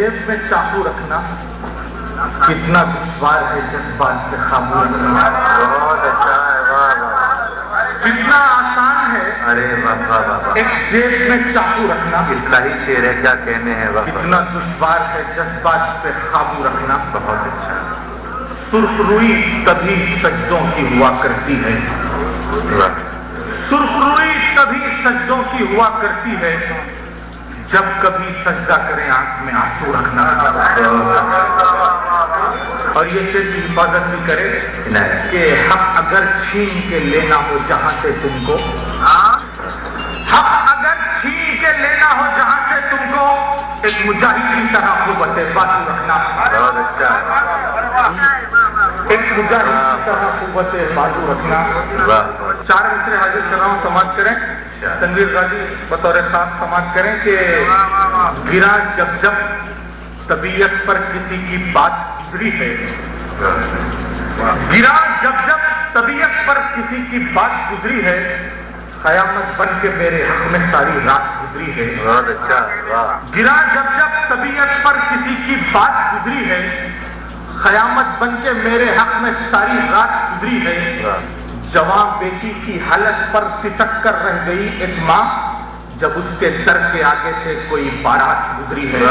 जेब में चाकू रखना कितना दुश्वार है जज्बात से काबू रखना। बहुत अच्छा है, वाह वाह। कितना आसान है अरे वाह वाह वाह। एक जेब में चाकू रखना, इस्लाही शेर है, क्या कहने हैं। वाह, कितना दुश्वार है जज्बात पे काबू रखना। बहुत अच्छा। सुर्खरुई तभी सजदों की हुआ करती है, सुर्खरुई तभी सजदों की हुआ करती है, जब कभी सजदा करें आंख में आंसू रखना। और ये शेर की हिफाजत भी करे कि हक अगर छीन के लेना हो जहां से तुमको, हक अगर छीन के लेना हो जहां से तुमको, एक मुजाहिद की तरह कुव्वते बाजू रखना। बहुत अच्छा। एक मुजाहिद की तरह कुव्वते बाजू रखना। वाह। 4 मिसरे हाजिर कर रहा हूं, समाज करें। तनवीर गाजी बतौर खास समाज करें कि गिरा जब जब तबीयत पर किसी की बात गुजरी है, गिरा जब जब तबीयत पर किसी की बात गुजरी है, कयामत बन के मेरे हक में सारी रात गुजरी है। बहुत अच्छा, वाह। गिरा जब जब तबीयत पर किसी की बात गुजरी है, कयामत बन के मेरे हक में सारी रात गुजरी है। जवान बेटी की हालत पर सिसक कर रह गई एक माँ, जब उसके सर के आगे से कोई बारात गुजरी है।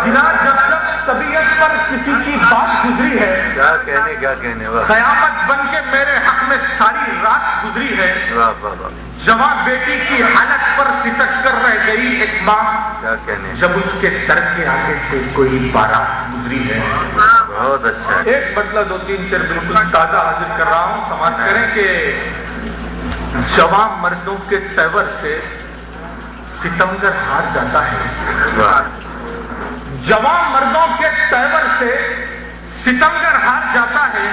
गिरा जब जब तबीयत पर किसी की बात गुजरी है, क्या कहने। वाह। कयामत बन के मेरे हक में सारी रात गुजरी है। वाह वाह वाह। जवान बेटी की हालत पर सिसक कर रह गई एक माँ, क्या कहने, जब उसके सर के आगे से कोई बारात गुजरी है। बहुत अच्छा। एक मतलब 2-3 शेर बिल्कुल ताजा हाजिर कर रहा हूं, समाज करें कि जवान मर्दों के तेवर से सितमगर हार जाता है। जवान मर्दों के तेवर से सितमगर हार जाता है,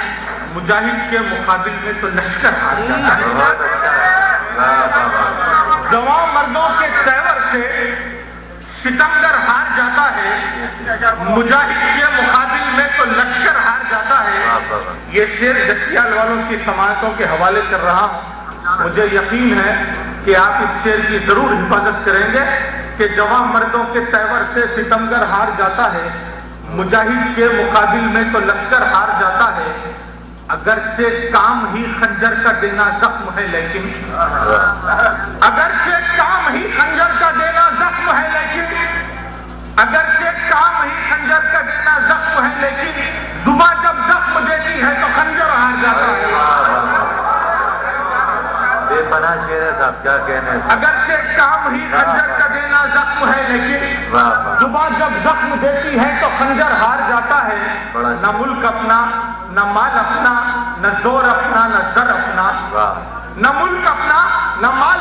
मुजाहिद के मुकाबिल में तो लश्कर हार जाता है। बहुत अच्छा। जवान मर्दों के तेवर से सितमगर हार जाता है, मुजाहिद के मुकाबिल में तो लश्कर हार जाता है। ये शेर जसियाल वालों की समातों के हवाले कर रहा हूं। मुझे यकीन है कि आप इस शेर की जरूर हिफाजत करेंगे कि जवान मर्दों के तेवर से सितमगर हार जाता है, मुजाहिद के मुकाबिल में तो लश्कर हार जाता है। अगरचे काम ही खंजर का देना जख्म है, लेकिन अगरचे काम ही खंजर का देना जख्म है, लेकिन अगरचे काम ही खंजर का देना जख्म है, लेकिन जुबान जब जख्म देती है तो खंजर हार जाता है। बेपनाह शेर है साहब, क्या कहने। अगरचे काम ही खंजर का देना जख्म है, लेकिन जुबान जब जख्म देती है तो खंजर हार जाता है। न मुल्क अपना, न माल अपना, न जोर अपना, न दर अपना, न मुल्क अपना, न माल